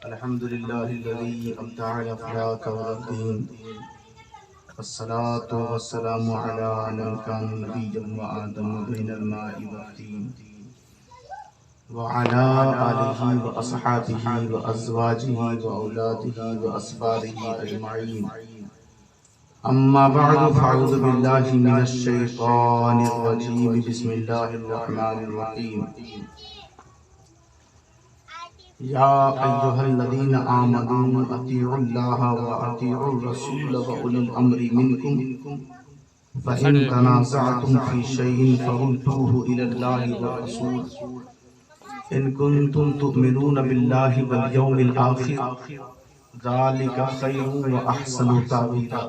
الحمد لله الذي أبدع الأخلاق والدين، والصلاة والسلام على من كان نبيا وآدم بين الماء والطين، وعلى آله وأصحابه وأزواجه وأولاده وأصفاره أجمعين. أما بعد، فأعوذ بالله من الشيطان الرجيم. بسم الله الرحمن الرحيم. يا أيها الذين آمنوا أطيعوا الله وأطيعوا الرسول وأولي الأمر منكم فإن تنازعتم في شيء فردوه إلى الله والرسول إن كنتم تؤمنون بالله واليوم الآخر ذلك خير وأحسن تأويلا.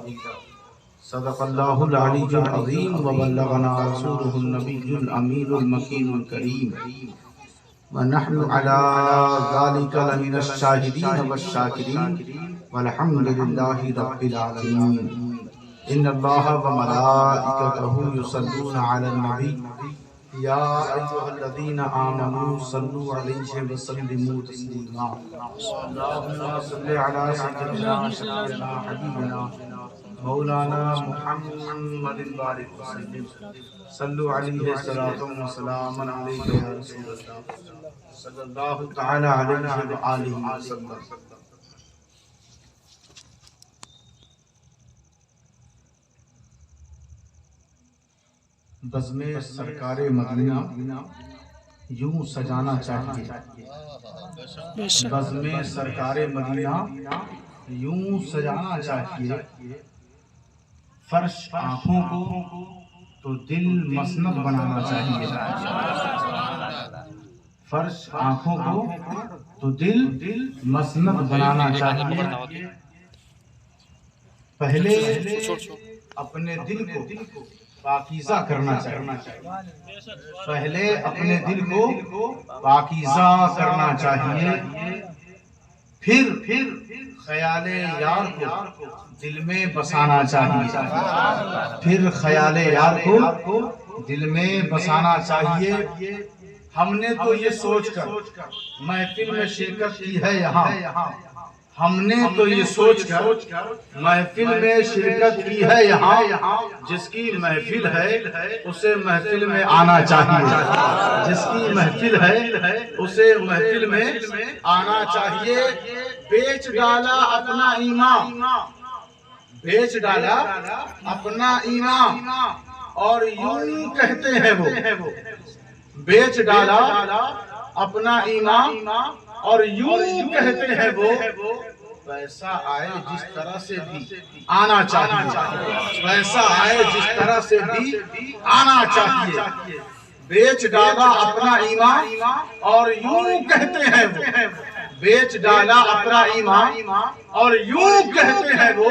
صدق الله العلي العظيم وبلغنا رسوله النبي الأمين المكين الكريم، ونحن على ذلك لمن الشاهدين والشاكرين والحمد لله رب العالمين. إن الله وملائكته يصلون على النبي يا أيها الذين آمنوا صلوا عليه وسلموا تسليما. اللهم صل على سيدنا شفيعنا حبيبنا مولانا محمد بارك وسلم. صلوا عليه صلاة وسلام عليك يا رسول الله صلی اللہ تعالی علیہ وآلہ وسلم. بزم سرکار مدینہ یوں سجانا چاہیے. بزم سرکار مدینہ یوں سجانا چاہیے. فرش آنکھوں کو تو دل مسند بنانا چاہیے. فرش آنکھوں کو تو دل مسند بنانا چاہیے. پہلے اپنے دل کو پاکیزہ کرنا چاہیے. پہلے اپنے دل کو پاکیزہ کرنا چاہیے. پھر خیال یار کو دل میں بسانا چاہیے. پھر خیال یار کو دل میں بسانا چاہیے. ہم نے تو یہ سوچ کر محفل میں شرکت کی ہے یہاں. ہم نے تو یہ سوچ کر محفل میں شرکت کی ہے یہاں. جس کی محفل ہے اسے محفل میں آنا چاہیے. جس کی محفل ہے اسے محفل میں آنا چاہیے. بیچ ڈالا اپنا ایمان، بیچ ڈالا اپنا ایمان اور یوں کہتے ہیں وہ. بیچ ڈالا اپنا ایمان اور یوں کہتے ہیں وہ. پیسہ آئے جس طرح سے بھی آنا چاہیے. پیسہ آئے جس طرح سے بھی آنا چاہیے. بیچ ڈالا اپنا ایمان اور یوں کہتے ہیں وہ. بیچ ڈالا اپنا ایمان اور یوں کہتے ہیں وہ.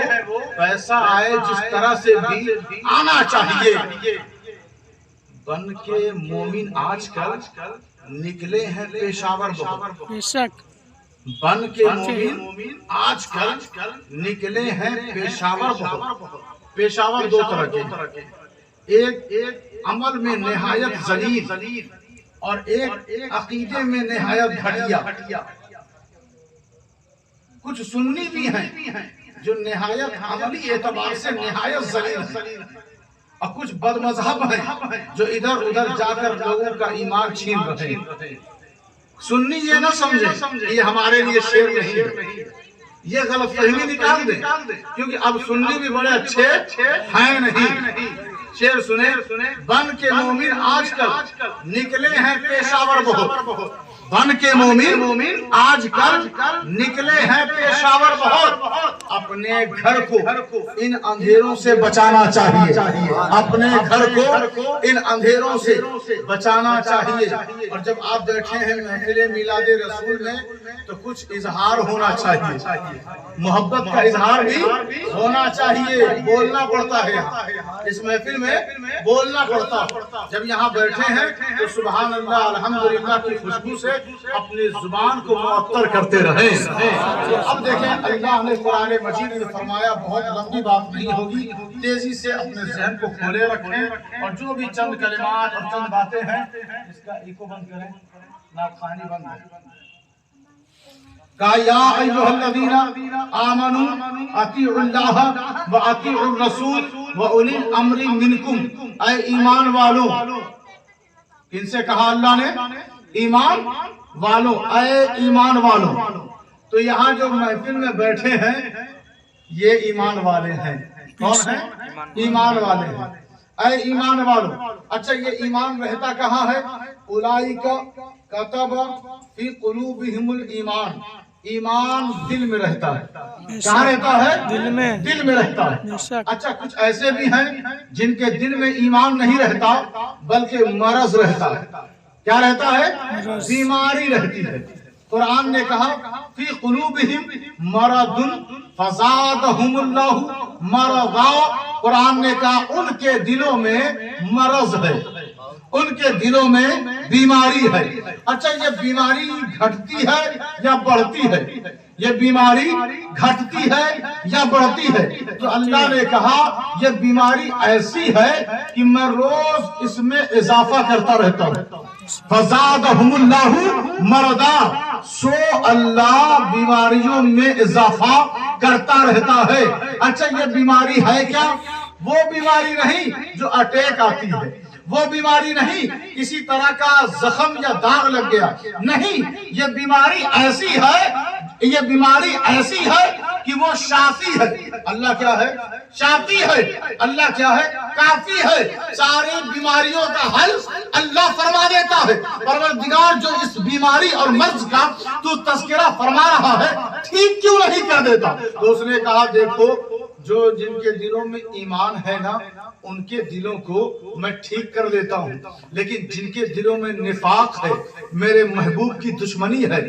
پیسہ آئے جس طرح سے بھی آنا چاہیے. بن کے مومن آج کل نکلے ہیں پیشاور بہت. بن کے مومن آج کل نکلے ہیں پیشاور بہت. پیشاور دو طرح کے، ایک عمل میں نہایت ذلیل اور ایک عقیدے میں نہایت گھٹیا. کچھ سنی بھی ہیں جو نہایت عملی اعتبار سے نہایت ذلیل ہیں، اور کچھ بد مذہب ہیں جو ادھر ادھر جا کر لوگوں کا ایمان چھین رہے ہیں. سنی یہ نہ سمجھے یہ ہمارے لیے شعر نہیں ہے. یہ غلط فہمی نکال دیں، کیونکہ اب سنی بھی بڑے اچھے ہیں نہیں. شعر سنے. بن کے مومن آج کل نکلے ہیں پیشاور بہت. بن کے مومن آج کل نکلے ہیں پیشاور بہت. اپنے گھر کو ان اندھیروں سے بچانا چاہیے. اپنے گھر کو ان اندھیروں سے بچانا چاہیے. اور جب آپ بیٹھے ہیں محفل میلاد رسول میں تو کچھ اظہار ہونا چاہیے. محبت کا اظہار بھی ہونا چاہیے. بولنا پڑتا ہے اس محفل میں، بولنا پڑتا. جب یہاں بیٹھے ہیں تو سبحان اللہ الحمدللہ کی خوشبو سے اپنی زبان کو معطر کرتے رہیں. اب دیکھیں اللہ نے قرآن مجید میں فرمایا، بہت لمبی بات نہیں ہوگی، تیزی سے اپنے ذہن کو کھولے رکھیں اور جو بھی چند کلمات اور چند باتیں ہیں اس کا ایکو بند کریں، نعت خوانی بند ہے. کہا یا ایھا الذین آمنوا اطیعوا اللہ واطیعوا الرسول واولی الامر منکم، اے ایمان والو، ان سے کہا اللہ نے ایمان والو، اے ایمان والو۔ تو یہاں جو محفل میں بیٹھے ہیں یہ ایمان والے ہیں۔ کون ہیں؟ ایمان والے ہیں۔ اے ایمان والو، اچھا یہ ایمان رہتا کہاں ہے؟ اولئک کتب فی قلوبہم الایمان، ایمان دل میں رہتا ہے۔ کہاں رہتا ہے؟ دل میں رہتا ہے۔ اچھا کچھ ایسے بھی ہیں جن کے دل میں ایمان نہیں رہتا بلکہ مرض رہتا ہے۔ کیا رہتا ہے؟ بیماری رہتی ہے۔ قرآن نے کہا فی قلوبہم مرض فزادہم اللہ مرضا، قرآن نے کہا ان کے دلوں میں مرض ہے، ان کے دلوں میں بیماری ہے۔ اچھا یہ بیماری گھٹتی ہے یا بڑھتی ہے؟ یہ بیماری گھٹتی ہے یا بڑھتی ہے؟ تو اللہ نے کہا یہ بیماری ایسی ہے کہ میں روز اس میں اضافہ کرتا رہتا ہوں۔ فزادہم اللہ مرضا، سو اللہ بیماریوں میں اضافہ کرتا رہتا ہے۔ اچھا یہ بیماری ہے کیا؟ وہ بیماری نہیں جو اٹیک آتی ہے، وہ بیماری نہیں کسی طرح کا زخم یا داغ لگ گیا، نہیں، یہ بیماری ایسی ہے، یہ بیماری ایسی ہے کہ وہ شافی ہے۔ اللہ کیا ہے؟ شافی ہے۔ اللہ کیا ہے؟ کافی ہے۔ ساری بیماریوں کا حل اللہ فرما دیتا ہے۔ پروردگار جو اس بیماری اور مرض کا تو تذکرہ فرما رہا ہے ٹھیک کیوں نہیں کر دیتا؟ تو اس نے کہا دیکھو جو جن کے دلوں میں ایمان ہے نا ان کے دلوں کو میں ٹھیک کر دیتا ہوں، لیکن جن کے دلوں میں نفاق ہے، میرے محبوب کی دشمنی ہے،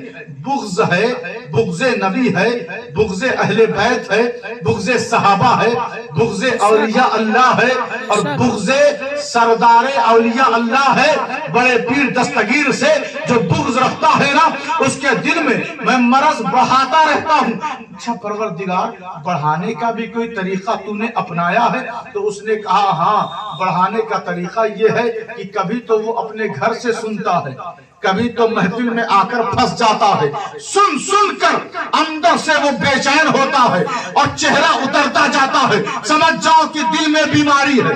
بغض ہے، بغض نبی ہے، بغض اہل بیت ہے، بغض صحابہ ہے، بغض اولیاء اللہ ہے، اور بغض سردار اولیاء اللہ ہے، بڑے پیر دستگیر سے جو بغض رکھتا ہے نا اس کے دل میں مرض بڑھاتا رہتا ہوں۔ اچھا پروردگار بڑھانے کا بھی کوئی طریقہ تو نے اپنایا ہے؟ تو اس نے کہا ہاں، بڑھانے کا طریقہ یہ ہے کہ کبھی تو وہ اپنے گھر سے سنتا ہے، کبھی تو محفل میں آ کر پھنس جاتا ہے، سن سن کر اندر سے وہ بے چین ہوتا ہے اور چہرہ اترتا جاتا ہے۔ سمجھ جاؤ کہ دل میں بیماری ہے،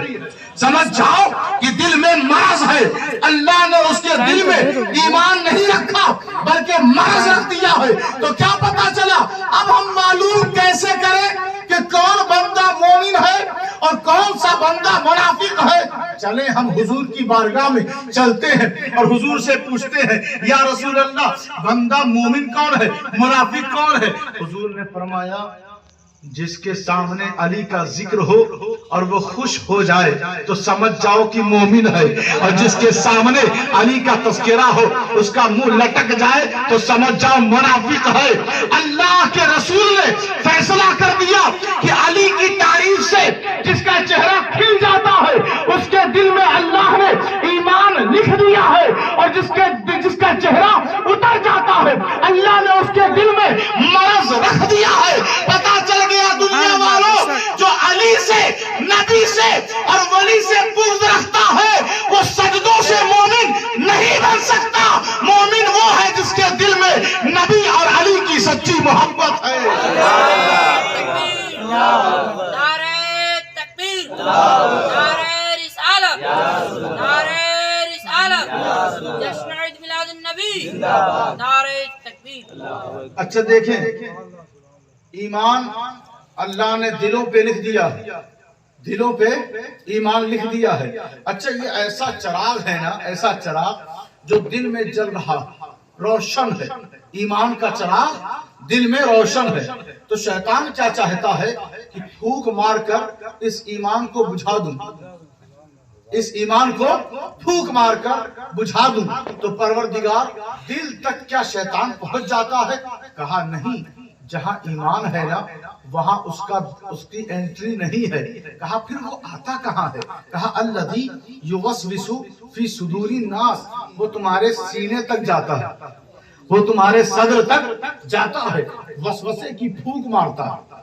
سمجھ جاؤ کہ دل میں مرض ہے۔ اللہ نے اس کے دل میں ایمان نہیں رکھا بلکہ مرض رکھ دیا ہے۔ تو کیا پتا چلا؟ اب ہم معلوم کیسے کریں کہ کون بندہ مومن ہے اور کون سا بندہ منافق ہے؟ چلیں ہم حضور کی بارگاہ میں چلتے ہیں اور حضور سے پوچھتے ہیں یا رسول اللہ بندہ مومن کون ہے، منافق کون ہے؟ حضور نے فرمایا جس کے سامنے علی کا ذکر ہو اور وہ خوش ہو جائے تو سمجھ جاؤ کہ مومن ہے، اور جس کے سامنے علی کا تذکرہ ہو اس کا منہ لٹک جائے تو سمجھ جاؤ منافق ہے۔ اللہ کے رسول نے فیصلہ کر دیا کہ علی کی تعریف سے جس کا چہرہ کھل جاتا ہے اس کے دل میں اللہ نے ایمان لکھ دیا ہے، اور جس کا چہرہ اتر جاتا ہے اللہ نے اس کے دل میں مرض رکھ دیا ہے۔ پتا چل گیا دنیا والوں جو علی سے، نبی سے اور ولی سے بغض رکھتا ہے وہ سجدوں سے مومن نہیں بن سکتا۔ مومن وہ ہے جس کے دل میں نبی اور علی کی سچی محبت ہے۔ نعرہ تکبیر، نعرہ رسالت، نعرہ رسالت، جشن عید میلاد النبی، نعرہ تکبیر۔ اچھا دیکھیں ایمان اللہ نے دلوں پہ لکھ دیا ہے، دلوں پہ ایمان لکھ دیا ہے۔ اچھا یہ ایسا چراغ ہے نا، ایسا چراغ جو دل میں جل رہا روشن ہے، ایمان کا چراغ دل میں روشن ہے، تو شیطان کیا چاہتا ہے کہ پھونک مار کر اس ایمان کو بجھا دوں، اس ایمان کو پھونک مار کر بجھا دوں۔ تو پروردگار دل تک کیا شیطان پہنچ جاتا ہے؟ کہا نہیں، جہاں ایمان ہے نا وہاں اس کی انٹری نہیں ہے۔ کہا پھر وہ آتا کہاں ہے؟ کہا الذی یوسوس فی صدور الناس، وہ تمہارے سینے تک جاتا ہے، وہ تمہارے صدر تک جاتا ہے، وسوسے کی پھونک مارتا ہے۔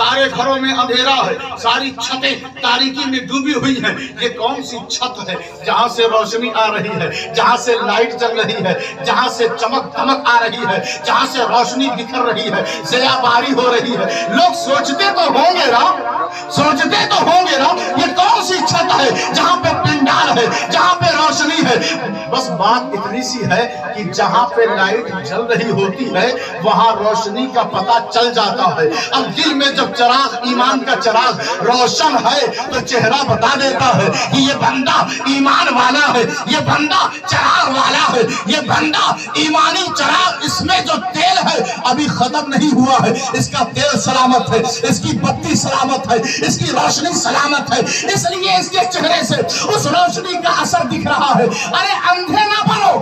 سارے گھروں میں اندھیرا ہے، ساری چھتیں تاریکی میں ڈوبی ہوئی ہیں. یہ کون سی چھت ہے جہاں سے روشنی آ رہی ہے، جہاں سے لائٹ جل رہی ہے، جہاں سے چمک دمک آ رہی ہے، جہاں سے روشنی بکھر رہی ہے، ضیاء باری ہو رہی ہے؟ لوگ سوچتے تو ہوں گے نا، سوچتے تو ہوں گے نا، یہ کون سی چھت ہے جہاں پہ پنڈال ہے، جہاں پہ روشنی ہے؟ بس بات اتنی سی ہے کہ جہاں پہ لائٹ جل رہی ہوتی ہے وہاں روشنی کا پتہ چل جاتا ہے. اب دل میں جب چراغ، ایمان کا چراغ روشن ہے تو چہرہ بتا دیتا ہے کہ یہ بندہ ایمان والا ہے، یہ بندہ چراغ والا ہے، یہ بندہ ایمانی چراغ، اس میں جو تیل ہے ابھی ختم نہیں ہوا ہے، اس کا تیل سلامت ہے، اس کی بتی سلامت ہے، اس کی روشنی سلامت ہے، اس لیے اس کے چہرے سے اس روشنی کا اثر دکھ رہا ہے. ارے اندھے نہ بنو،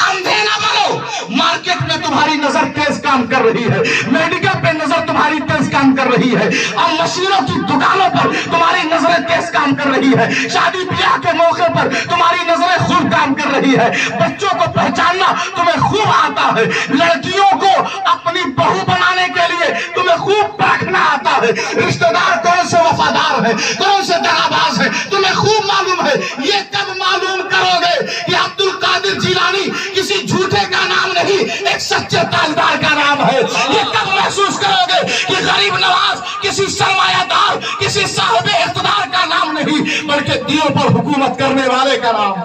اندھے نہ بنو. مارکیٹ میں تمہاری نظر تیز کام کر رہی ہے، میڈیکل پہ نظر تمہاری تیز کام کر رہی ہے، اور مشینوں کی دکانوں پر تمہاری نظریں تیز کام کر رہی ہے، شادی بیاہ کے موقع پر تمہاری نظریں خوب کام کر رہی ہے، بچوں کو پہچاننا تمہیں خوب آتا ہے، لڑکیوں کو اپنی بہو بنانے کے لیے تمہیں خوب پرکھنا آتا ہے، رشتہ دار کون سے وفادار ہے، کون سے دغاباز ہے تمہیں خوب معلوم ہے. یہ کب معلوم کرو گے کہ عبد القادر جیلانی کسی جھوٹے کا نام نہیں، ایک سچے تاجدار کا نام ہے؟ یہ کب محسوس کرو گے کہ غریب نواز کسی سرمایہ دار، کسی صاحب اقتدار کا نام نہیں، بلکہ دلوں پر حکومت کرنے والے کا نام ہے؟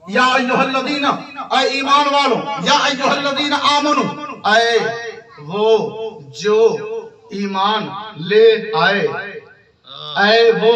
یا ایھا الذین، اے ایمان والو، یا ایھا الذین آمنو، اے وہ جو ایمان لے آئے، اے وہ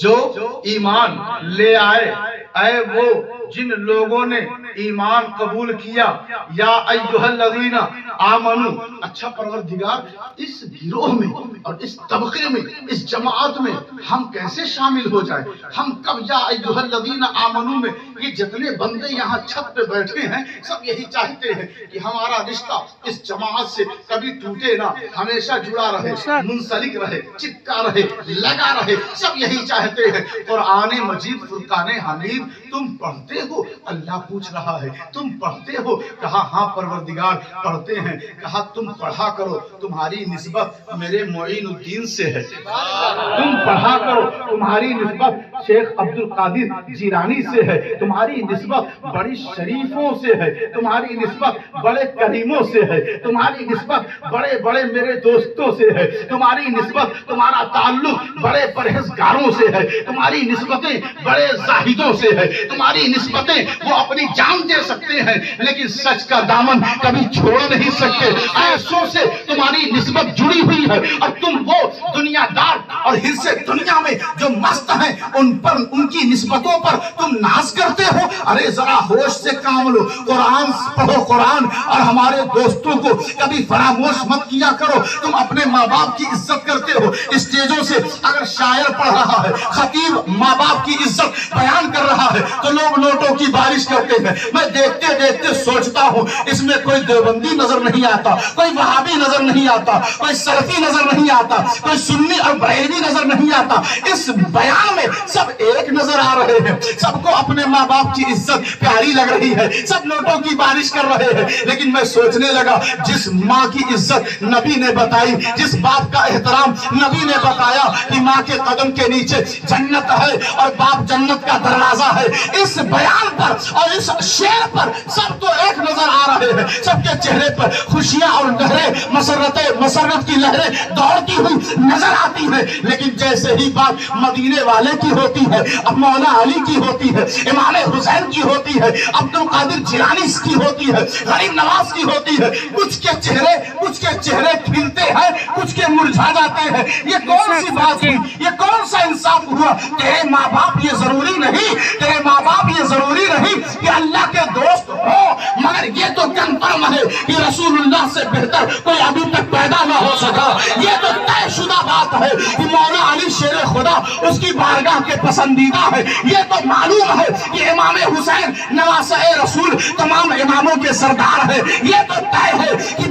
جو ایمان لے آئے، اے وہ جن لوگوں نے ایمان قبول کیا. یا ایھا الذین آمنو. اچھا پروردگار، اس گروہ میں اور اس طبقے میں، اس جماعت میں ہم کیسے شامل ہو جائیں؟ ہم کب یا ایھا الذین آمنو میں؟ یہ جتنے بندے یہاں چھت پہ بیٹھے ہیں سب یہی چاہتے ہیں کہ ہمارا رشتہ اس جماعت سے کبھی ٹوٹے نہ، ہمیشہ جڑا رہے، منسلک رہے، چپکا رہے، لگا رہے. سب یہی چاہتے ہیں. قرآن مجید فرقان حمید تم پڑھتے ہو؟ اللہ پوچھ رہا ہے تم پڑھتے ہو؟ کہا ہاں پروردگار پڑھتے ہیں. کہا تم پڑھا کرو، تمہاری نسبت میرے معین الدین سے ہے. تم پڑھا کرو، تمہاری نسبت شیخ عبد القادر جیلانی سے ہے، تمہاری نسبت بڑی شریفوں سے ہے، تمہاری نسبت بڑے کریموں سے ہے، تمہاری نسبت بڑے بڑے میرے دوستوں سے ہے، تمہاری نسبت، تمہارا تعلق بڑے پرہیزگاروں سے ہے، تمہاری نسبتیں بڑے زاہدوں سے ہے، تمہاری نسبتیں وہ اپنی جان دے سکتے ہیں لیکن سچ کا دامن کبھی چھوڑ نہیں سکتے. ایسوں سے تمہاری نسبت جڑی ہوئی ہے اور تم وہ دنیا دار اور حرص دنیا میں جو مست ہیں ان پر، ان کی نسبتوں پر تم ناز کرتے ہو. ارے ذرا ہوش سے کام لو، قرآن پڑھو، قرآن اور ہمارے دوستوں کو کبھی فراموش مت کیا کرو. تم اپنے ماں باپ کی عزت کرتے ہو، اسٹیجوں سے اگر شاعر پڑھ رہا ہے، خطیب ماں باپ کی عزت بیان کر رہا ہے تو لوگ نوٹوں کی بارش کرتے ہیں. میں دیکھتے دیکھتے سوچتا ہوں اس میں کوئی دیوبندی نظر نہیں آتا، کوئی وہابی نظر نہیں آتا، کوئی سلفی نظر نہیں آتا، کوئی سنی اور بریلوی نظر نہیں آتا. اس بیان میں سب ایک نظر آ رہے ہیں، سب کو اپنے ماں باپ کی عزت پیاری لگ رہی ہے، سب نوٹوں کی بارش کر رہے ہیں. لیکن میں سوچنے لگا جس ماں کی عزت نبی نے بتائی، جس باپ کا احترام نبی نے بتایا کہ ماں کے قدم کے نیچے جنت ہے اور باپ جنت کا دروازہ ہے، اس بیان پر اور اس شعر پر سب تو ایک نظر آ رہے ہیں. سب کے چہرے پر خوشیاں اور لہریں، مسرت کی لہریں دوڑتی ہوئی نظر آتی ہیں. لیکن جیسے ہی بات مدینے والے کی ہوتی ہے، اب مولا علی کی ہوتی ہے، امام حسین کی ہوتی ہے، عبد القادر جیلانی کی ہوتی ہے، غریب نواز کی ہوتی ہے، کچھ کے چہرے کھلتے ہیں، کچھ کے مرجھا جاتے ہیں. یہ کون سی بات ہوئی؟ یہ کون سا انصاف ہوا؟ تیرے ماں باپ یہ ضروری نہیں، تیرے ماں باپ یہ ضروری نہیں کہ اللہ کے دوست ہو، مگر یہ تو کنفرم ہے کہ رسول اللہ سے بہتر کوئی ابھی تک پیدا نہ ہو سکا. یہ تو طے شدہ بات ہے کہ مولا علی شیر خدا اس کی بارگاہ کے پسندیدہ ہے. یہ تو معلوم ہے کہ امام حسین نواسہ رسول تمام اماموں کے سردار ہے. یہ تو طے ہے کہ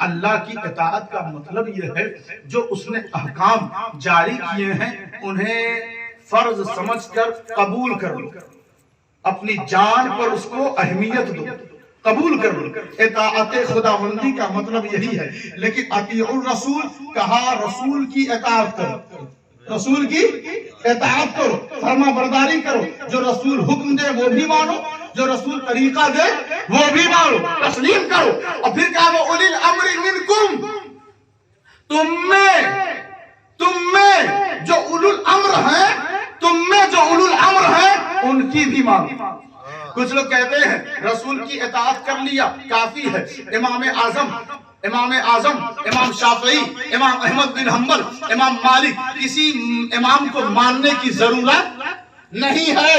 اللہ کی اطاعت کا مطلب یہ ہے جو اس نے احکام جاری کیے ہیں انہیں فرض سمجھ کر قبول کر لو، اپنی جان پر اس کو اہمیت دو، قبول کر لو۔ اطاعت خداوندی کا مطلب یہی ہے۔ لیکن اطیعوا الرسول کہا رسول کی اطاعت کرو، رسول کی اطاعت کرو، فرما برداری کرو، جو رسول حکم دے وہ بھی مانو، جو رسول طریقہ دے وہ بھی مانو، تسلیم کرو۔ اور پھر کہا وہ اولی الامر منکم، تم میں جو اولو الامر ہیں، تم میں جو اولو الامر ہیں ان کی بھی مانو۔ کچھ لوگ کہتے ہیں رسول کی اطاعت کر لیا کافی ہے، امام اعظم، امام شافعی، امام احمد بن حنبل، امام مالک، کسی امام کو ماننے کی ضرورت نہیں ہے۔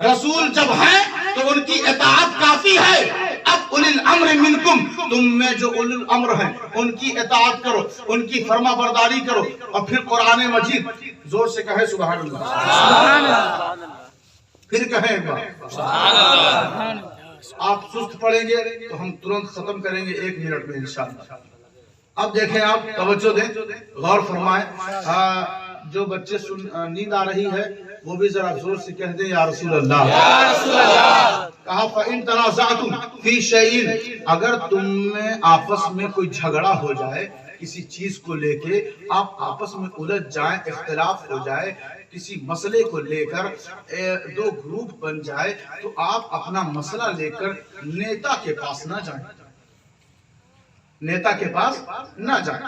رسول جب ہیں تو ان کی اطاعت کافی ہے۔ اب اولی الامر منکم، تم میں جو اولی الامر ہیں ان کی اطاعت کرو، ان کی فرما برداری کرو۔ اور پھر قرآن مجید زور سے کہے سبحان اللہ، پھر کہیں ایک بار، آپ سست پڑھیں گے تو ہم ترنت ختم کریں گے 1 منٹ میں انشاءاللہ۔ اب دیکھیں، آپ توجہ دیں، غور فرمائیں، جو بچے نیند آ رہی ہے وہ بھی ذرا زور سے کہہ دیں یا رسول اللہ۔ کہا فَإِن تَنَازَعْتُمْ فِي شَيْءٍ، اگر تم میں آپس میں کوئی جھگڑا ہو جائے کسی چیز کو لے کے، آپ آپس میں الجھ جائیں، اختلاف ہو جائے کسی مسئلے کو لے کر، 2 گروپ بن جائے، تو آپ اپنا مسئلہ لے کر نیتا کے پاس نہ جائیں، نیتا کے پاس نہ جائیں۔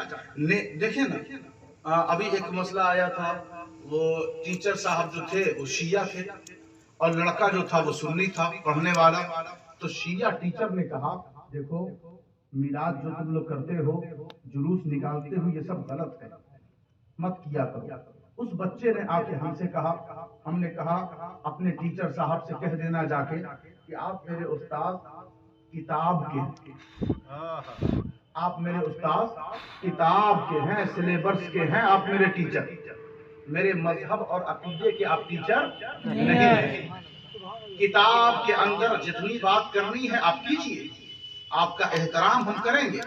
دیکھیں نا، ابھی ایک مسئلہ آیا تھا، وہ ٹیچر صاحب جو تھے وہ شیعہ تھے اور لڑکا جو تھا وہ سنی تھا پڑھنے والا۔ تو شیعہ ٹیچر نے کہا دیکھو میلاد جو تم لوگ کرتے ہو، جلوس نکالتے ہو، یہ سب غلط ہے، مت کیا کرو۔ اس بچے نے آ کے ہم سے کہا، ہم نے کہا اپنے ٹیچر صاحب سے کہہ دینا جا کے کہ آپ میرے استاد کتاب کے، آپ میرے استاد کتاب کے ہیں، سلیبس کے ہیں، آپ میرے ٹیچر، میرے مذہب اور عقیدے کے آپ ٹیچر نہیں ہیں۔ کتاب کے اندر جتنی بات کرنی ہے آپ کیجئے، آپ کا احترام ہم کریں گے،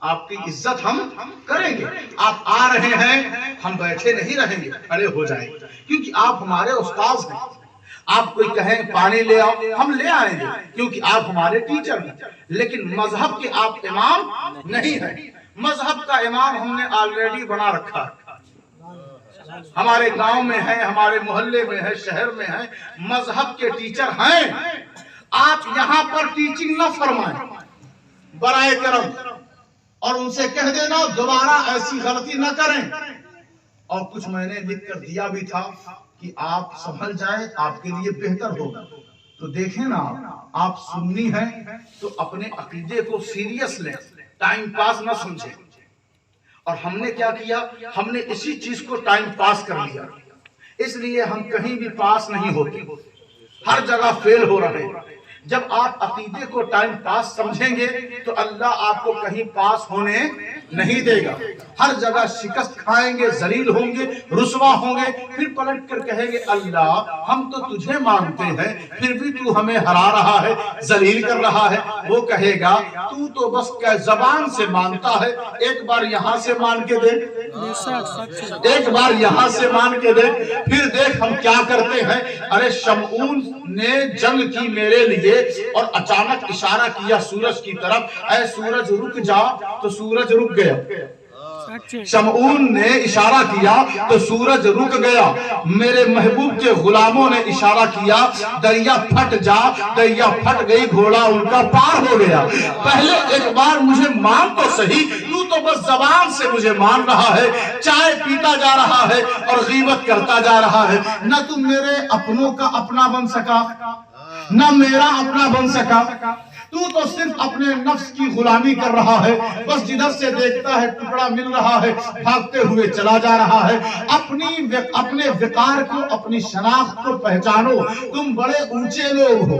آپ کی عزت ہم کریں گے۔ آپ آ رہے ہیں، ہم بیٹھے نہیں رہیں گے، کھڑے ہو جائیں گے، کیونکہ آپ ہمارے استاذ ہیں۔ آپ کوئی کہیں پانی لے آؤ، ہم لے آئیں گے کیونکہ آپ ہمارے ٹیچر ہیں، لیکن مذہب کے آپ امام نہیں ہیں۔ مذہب کا امام ہم نے آلریڈی بنا رکھا ہے، ہمارے گاؤں میں ہے، ہمارے محلے میں ہے، شہر میں ہے، مذہب کے ٹیچر ہیں۔ آپ یہاں پر ٹیچنگ نہ فرمائیں برائے کرم، اور ان سے کہہ دینا دوبارہ ایسی غلطی نہ کریں۔ اور کچھ میں نے لکھ کر دیا بھی تھا کہ آپ سنبھل جائیں، آپ کے لیے بہتر ہوگا۔ تو دیکھیں نا، آپ سنی ہیں تو اپنے عقیدے کو سیریس لیں، ٹائم پاس نہ سمجھیں۔ اور ہم نے کیا کیا، ہم نے اسی چیز کو ٹائم پاس کر لیا، اس لیے ہم کہیں بھی پاس نہیں ہوتے، ہر جگہ فیل ہو رہے ہیں۔ جب آپ عقیدے کو ٹائم پاس سمجھیں گے تو اللہ آپ کو کہیں پاس ہونے نہیں دے گا، ہر جگہ شکست کھائیں گے، ذلیل ہوں گے، رسوا ہوں گے، پھر پلٹ کر کہیں گے اللہ ہم تو تجھے مانتے ہیں، پھر بھی تو ہمیں ہرا رہا ہے، ذلیل کر رہا ہے۔ وہ کہے گا تو بس زبان سے مانتا ہے، ایک بار یہاں سے مان کے دیکھ، ایک بار یہاں سے مان کے دیکھ، پھر دیکھ ہم کیا کرتے ہیں۔ ارے شمعون نے جنگ کی میرے لیے اور اچانک اشارہ کیا سورج کی طرف، اے سورج رک جا، تو سورج رک گیا۔ شمعون نے اشارہ کیا تو سورج رک گیا۔ میرے محبوب کے غلاموں نے اشارہ کیا دریا پھٹ جا، دریا پھٹ گئی، گھوڑا ان کا پار ہو گیا۔ پہلے ایک بار مجھے مان تو صحیح، تو بس زبان سے مجھے مان رہا ہے، چائے پیتا جا رہا ہے اور غیبت کرتا جا رہا ہے، نہ تم میرے اپنوں کا اپنا بن سکا، نہ میرا اپنا بن سکا، تو صرف اپنے نفس کی غلامی کر رہا ہے، بس جدھر سے دیکھتا ہے ٹکڑا مل رہا ہے، بھاگتے ہوئے چلا جا رہا ہے۔ اپنے وقار کو، اپنی شناخت کو پہچانو، تم بڑے اونچے لوگ ہو،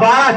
12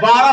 12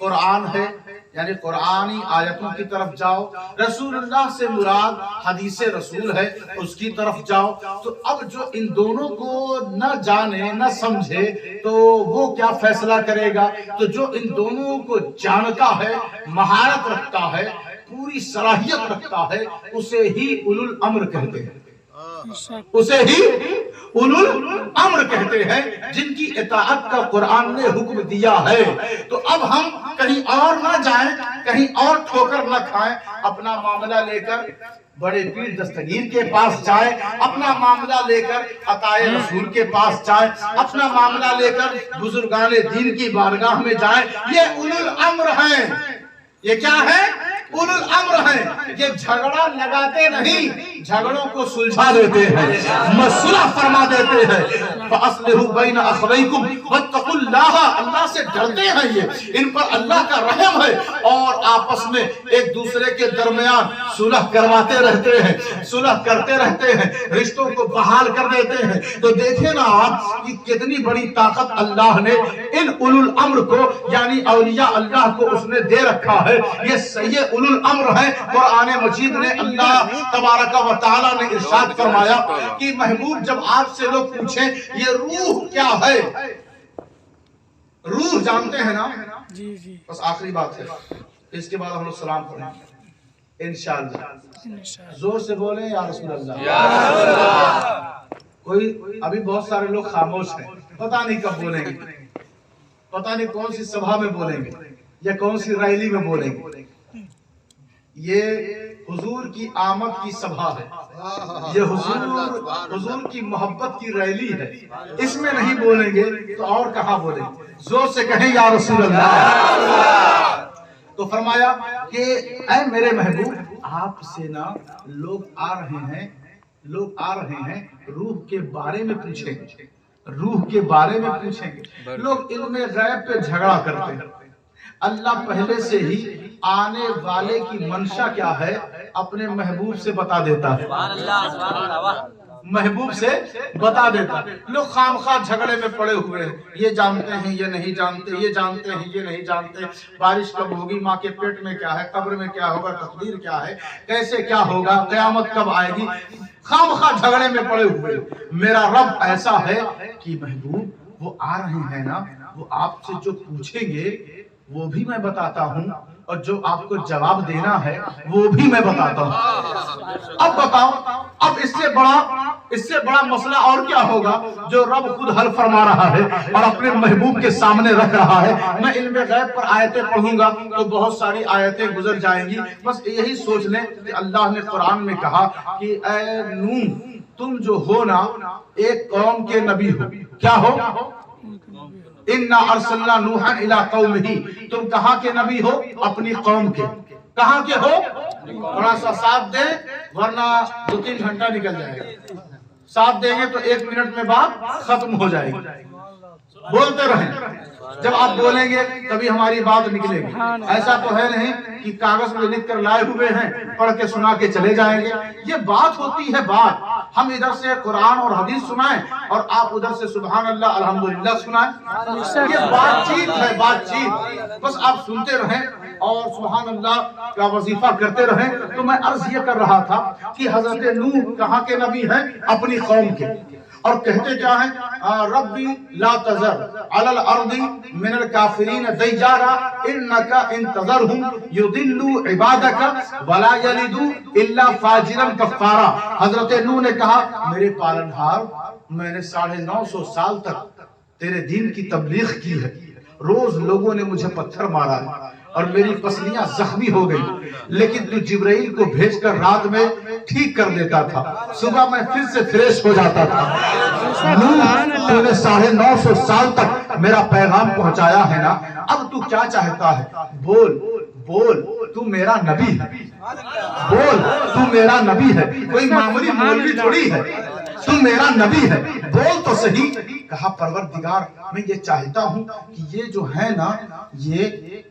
قرآن ہے یعنی قرآنی آیتوں کی طرف جاؤ، رسول اللہ سے مراد حدیث رسول ہے اس کی طرف جاؤ۔ تو اب جو ان دونوں کو نہ جانے نہ سمجھے تو وہ کیا فیصلہ کرے گا؟ تو جو ان دونوں کو جانتا ہے، مہارت رکھتا ہے، پوری صلاحیت رکھتا ہے، اسے ہی اولو الامر کہتے ہیں، اسے ہی اولو الامر کہتے ہیں، جن کی اطاعت کا قرآن نے حکم دیا ہے۔ تو اب ہم کہیں اور نہ جائیں، کہیں اور ٹھوکر نہ کھائیں، اپنا معاملہ لے کر بڑے پیر دستگیر کے پاس جائے، اپنا معاملہ لے کر عطائے رسول کے پاس جائے، اپنا معاملہ لے کر بزرگان دین کی بارگاہ میں جائے۔ یہ اولو الامر ہیں۔ یہ کیا ہے؟ اولو الامر ہیں۔ یہ جھگڑا لگاتے نہیں، جھگڑوں کو سلجھا دیتے ہیں، مصلح فرما دیتے ہیں۔ فَأَصْلِحُوا بَيْنَ أَخَوَيْكُمْ وَاتَّقُوا اللَّهَ، اللہ سے ڈرتے ہیں، یہ ان پر اللہ کا رحم ہے، اور آپس میں ایک دوسرے کے درمیان صلح کرواتے رہتے ہیں، صلح کرتے رہتے ہیں، رشتوں کو بحال کر دیتے ہیں۔ تو دیکھیں نا آپ کہ کتنی بڑی طاقت اللہ نے ان اولو الامر کو یعنی اولیاء اللہ کو اس نے دے رکھا ہے۔ یہ اولو الامر ہے۔ قرآن مجید نے اللہ تبارک و تعالی نے ارشاد فرمایا کہ محبوب جب آپ سے لوگ پوچھیں یہ روح کیا ہے، روح جانتے ہیں نا؟ جی جی بس آخری بات ہے، اس کے بعد ہم لوگ سلام پڑھیں گے انشاءاللہ۔ زور سے بولیں یا رسول اللہ۔ کوئی ابھی بہت سارے لوگ خاموش ہیں، پتہ نہیں کب بولیں گے، پتہ نہیں کون سی سبھا میں بولیں گے یا کون سی ریلی میں بولیں گے۔ یہ حضور کی آمد کی سبھا ہے، یہ حضور کی محبت کی ریلی ہے، اس میں نہیں بولیں گے تو اور کہاں بولیں گے؟ زور سے کہیں یا رسول اللہ۔ تو فرمایا کہ اے میرے محبوب، آپ سے نا لوگ آ رہے ہیں روح کے بارے میں پوچھیں گے، روح کے بارے میں پوچھیں گے۔ لوگ علم غیب پہ جھگڑا کرتے ہیں۔ اللہ پہلے سے ہی آنے والے کی منشا کیا ہے اپنے محبوب سے بتا دیتا ہے، محبوب سے بتا دیتا ہے۔ لوگ خامخواہ جھگڑے میں پڑے ہوئے ہیں، یہ جانتے ہیں یہ نہیں جانتے، یہ جانتے ہیں یہ نہیں جانتے، بارش کب ہوگی، ماں کے پیٹ میں کیا ہے، قبر میں کیا ہوگا، تقدیر کیا ہے، کیسے کیا ہوگا، قیامت کب آئے گی، خامخواہ جھگڑے میں پڑے ہوئے۔ میرا رب ایسا ہے کہ محبوب وہ آ رہے ہیں نا، وہ آپ سے جو پوچھیں گے وہ بھی میں بتاتا ہوں، اور جو آپ کو جواب دینا ہے وہ بھی میں بتاتا ہوں۔ اب بتاؤ، اب اس سے بڑا مسئلہ اور کیا ہوگا جو رب خود حل فرما رہا ہے اور اپنے محبوب کے سامنے رکھ رہا ہے۔ میں علم غیب پر آیتیں پڑھوں گا تو بہت ساری آیتیں گزر جائیں گی، بس یہی سوچ لیں کہ اللہ نے قرآن میں کہا کہ اے نوح تم جو ہو نا ایک قوم کے نبی ہو۔ کیا ہو؟ اِنَّا أَرْسَلْنَا نُوحًا إِلَىٰ قَوْمِهِ، تم کہاں کے نبی ہو؟ اپنی قوم کے۔ کہاں کے ہو؟ تھوڑا سا ساتھ دیں ورنہ 2-3 گھنٹہ نکل جائے گا، ساتھ دیں گے تو 1 منٹ میں بات ختم ہو جائے گی۔ بولتے رہیں، جب آپ بولیں گے تبھی ہماری بات نکلے گی۔ ایسا تو ہے نہیں کہ کاغذ میں لکھ کر لائے ہوئے ہیں، پڑھ کے سنا کے چلے جائیں گے۔ یہ بات ہوتی ہے، بات ہم ادھر سے قرآن اور حدیث سنائیں اور آپ ادھر سے سبحان اللہ الحمدللہ سنائیں، یہ بات چیت ہے، بات چیت۔ بس آپ سنتے رہیں اور سبحان اللہ کا وظیفہ کرتے رہیں۔ تو میں عرض یہ کر رہا تھا کہ حضرت نوح کہاں کے نبی ہیں؟ اپنی قوم کے، اور کہتے کیا ہیں؟ ربی لا تذر علی الارض من الکافرین دیارا انک ان تذرہم یضلوا عبادک ولا یلدوا الا فاجرا کفارا۔ حضرت نوح نے کہا میرے پالنہار، میں نے 950 سال تک تیرے دین کی تبلیغ کی ہے، روز لوگوں نے مجھے پتھر مارا ہے اور میری پسلیاں زخمی ہو گئی، لیکن تو جبرائیل کو بھیج کر رات میں ٹھیک کر دیتا تھا، صبح میں پھر سے فریش ہو جاتا تھا۔ تو نے 950 سال تک میرا پیغام پہنچایا ہے نا، اب تو کیا چاہتا ہے؟ بول بول، تو میرا نبی ہے، بول تو میرا نبی ہے، کوئی معمولی مولوی تھوڑی ہے۔ تو میرا نبی ہے، بول تو صحیح۔ کہا پروردگار میں یہ چاہتا ہوں کہ یہ جو ہے نا یہ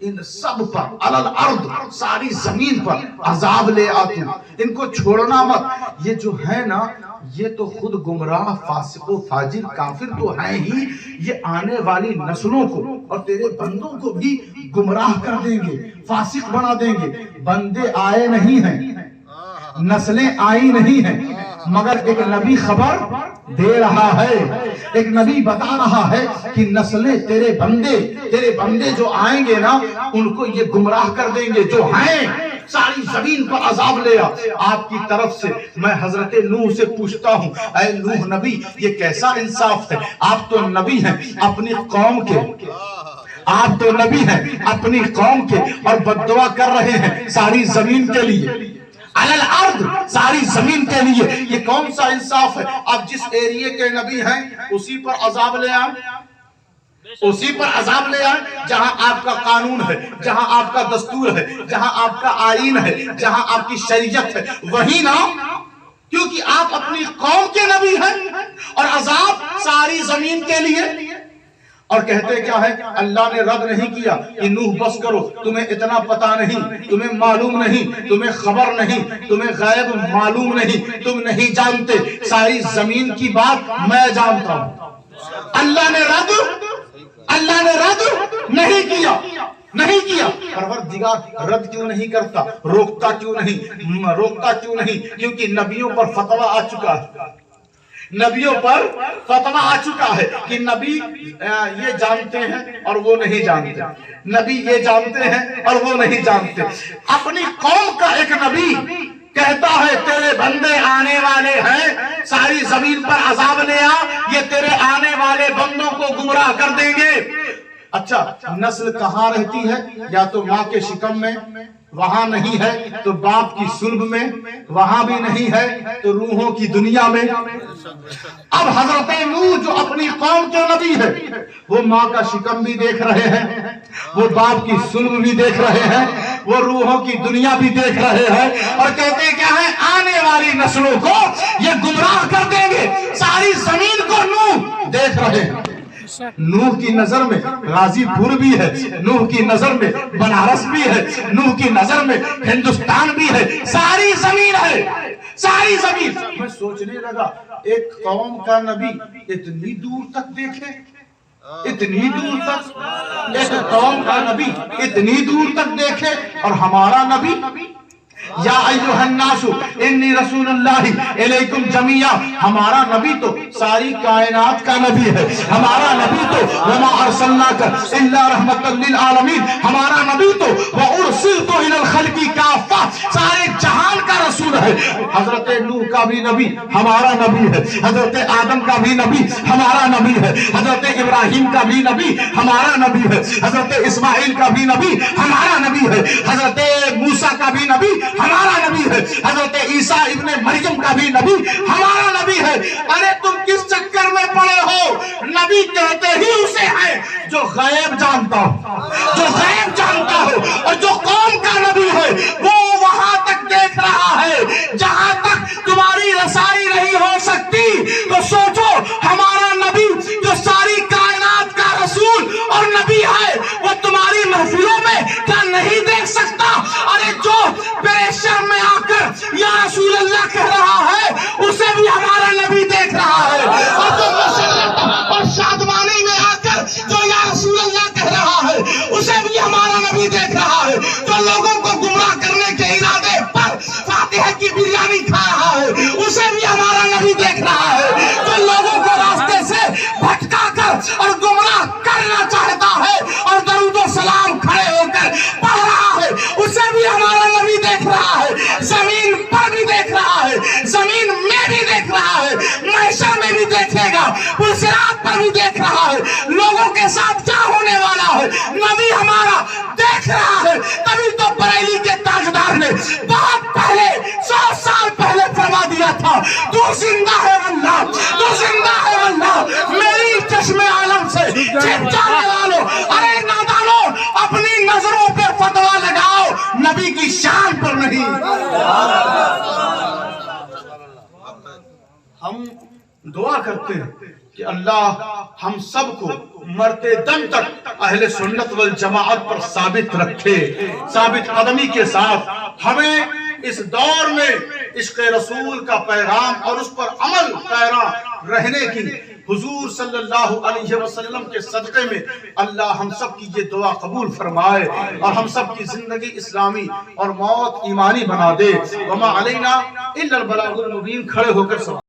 ان سب پر علل ارض ساری زمین پر عذاب لے آتی، ان کو چھوڑنا مت۔ یہ جو ہے نا یہ تو خود گمراہ فاسق و فاجر کافر تو ہیں ہی، یہ آنے والی نسلوں کو اور تیرے بندوں کو بھی گمراہ کر دیں گے، فاسق بنا دیں گے۔ بندے آئے نہیں ہیں، نسلیں آئی نہیں ہیں، مگر ایک نبی خبر دے رہا ہے، ایک نبی بتا رہا ہے کہ نسلیں تیرے بندے جو آئیں گے نا ان کو یہ گمراہ کر دیں گے، جو ہیں ساری زمین پر عذاب لے آ۔ آپ کی طرف سے میں حضرت نوح سے پوچھتا ہوں، اے نوح نبی یہ کیسا انصاف ہے؟ آپ تو نبی ہیں اپنی قوم کے، آپ تو نبی ہیں اپنی قوم کے اور بددعا کر رہے ہیں ساری زمین کے لیے، علل ارض ساری زمین کے لیے۔ یہ کون سا انصاف ہے؟ آپ جس ایریے کے نبی ہیں اسی پر عذاب لے آئیں، اسی پر عذاب لے آئیں جہاں آپ کا قانون ہے، جہاں آپ کا دستور ہے، جہاں آپ کا آئین ہے، جہاں آپ کی شریعت ہے، وہی نا، کیونکہ آپ اپنی قوم کے نبی ہیں اور عذاب ساری زمین کے لیے۔ اور کہتے کیا ہے؟ اللہ نے رد نہیں کیا کہ نوح بس کرو، تمہیں اتنا پتا نہیں، تمہیں معلوم نہیں، تمہیں خبر نہیں، تمہیں غیب معلوم نہیں، تم نہیں جانتے، ساری زمین کی بات میں جانتا ہوں۔ اللہ نے رد نہیں کیا۔ پروردگار رد کیوں نہیں کرتا؟ روکتا کیوں نہیں؟ کیونکہ نبیوں پر فتویٰ آ چکا ہے، نبیوں پر فتویٰ آ چکا ہے کہ نبی یہ جانتے ہیں اور وہ نہیں جانتے، نبی یہ جانتے ہیں اور وہ نہیں جانتے۔ اپنی قوم کا ایک نبی کہتا ہے تیرے بندے آنے والے ہیں، ساری زمین پر عذاب لے آ، یہ تیرے آنے والے بندوں کو گمراہ کر دیں گے۔ اچھا نسل کہاں رہتی ہے؟ یا تو ماں کے شکم میں، وہاں نہیں ہے تو باپ کی سلب میں، وہاں بھی نہیں ہے تو روحوں کی دنیا میں۔ اب حضرت نوح جو اپنی قوم کے نبی ہے وہ ماں کا شکم بھی دیکھ رہے ہیں، وہ باپ کی سلب بھی دیکھ رہے ہیں، وہ روحوں کی دنیا بھی دیکھ رہے ہیں، اور کہتے کیا ہے؟ آنے والی نسلوں کو یہ گمراہ کر دیں گے۔ ساری زمین کو نوح دیکھ رہے ہیں۔ نوح کی نظر میں غازی پور بھی ہے، نوح کی نظر میں بنارس بھی ہے، نوح کی نظر میں ہندوستان بھی ہے، ساری زمین ہے، ساری زمین۔ میں سوچنے لگا ایک قوم کا نبی اتنی دور تک دیکھے، اتنی دور تک ایک قوم کا نبی اتنی دور تک دیکھے، اور ہمارا نبی یا ایھا الناس انی رسول اللہ الیکم جمیعا، ہمارا نبی تو ساری کائنات کا نبی ہے، ہمارا نبی تو وما ارسلناک الا رحمۃ للعالمین، ہمارا نبی تو وارسلت الی الخلق کافہ، سارے جہان کا رسول ہے۔ حضرت نوح کا بھی نبی ہمارا نبی ہے، حضرت آدم کا بھی نبی ہمارا نبی ہے، حضرت ابراہیم کا بھی نبی ہمارا نبی ہے، حضرت اسماعیل کا بھی نبی ہمارا نبی ہے، حضرت موسیٰ کا بھی نبی ہمارا نبی ہے، حضرت عیسیٰ ابن مریم کا بھی نبی ہمارا نبی ہے۔ ارے تم کس چکر میں پڑے ہو؟ نبی کہتے ہی اسے ہے جو غیب جانتا ہو، جو غیب جانتا ہو، اور جو قوم کا نبی ہے وہ وہاں تک دیکھ رہا ہے جہاں تک تمہاری رسائی نہیں ہو سکتی۔ تو سوچو ہمارا نبی جو ساری کائنات کا رسول اور نبی ہے وہ تمہاری محفلوں میں کیا نہیں دیکھ سکتا؟ ارے جو پریشر میں آ کر یا رسول اللہ کہہ رہا ہے اسے بھی ہمارا نبی دیکھ رہا ہے، اور جو مسرت اور شادمانی میں آ کر جو یا رسول اللہ کہہ رہا ہے اسے بھی ہمارا نبی دیکھ رہا ہے، جو لوگوں کو گمراہ کرنے کے ارادے پر فاتحہ کی بریانی کھا رہا ہے اسے بھی ہمارا نبی دیکھ رہا ہے، جو لوگوں کو راستے سے بھٹکا کر اور گمراہ کرنا چاہتا ہے اور درود و سلام کھڑے ہو کر پڑھ رہا ہے اسے بھی ہمارا نبی دیکھ رہا ہے، زمین پر بھی دیکھ رہا ہے، زمین میں بھی دیکھ رہا ہے، محشر میں بھی دیکھے گا، پلسرات پر بھی دیکھ رہا ہے، لوگوں کے ساتھ کیا ہونے والا ہے نبی ہمارا دیکھ رہا ہے۔ تبھی تو بریلی کے تاجدار نے بہت پہلے 100 سال پہلے فرما دیا تھا تو زندہ ہے اللہ، تو زندہ ہے اللہ، میری چشم عالم سے چھپ جانے والوں، ارے نادانوں اپنی نظروں پہ فتویٰ لگاؤ، نبی کی شان پر نہیں۔ ہم دعا کرتے ہیں کہ اللہ ہم سب کو مرتے دم تک اہل سنت والجماعت پر ثابت رکھے، ثابت قدمی کے ساتھ ہمیں اس دور میں عشق رسول کا پیغام اور اس پر عمل پیرا رہنے کی حضور صلی اللہ علیہ وسلم کے صدقے میں اللہ ہم سب کی یہ دعا قبول فرمائے اور ہم سب کی زندگی اسلامی اور موت ایمانی بنا دے۔ وما علینا الا البلاغ المبین۔ کھڑے ہو کر سب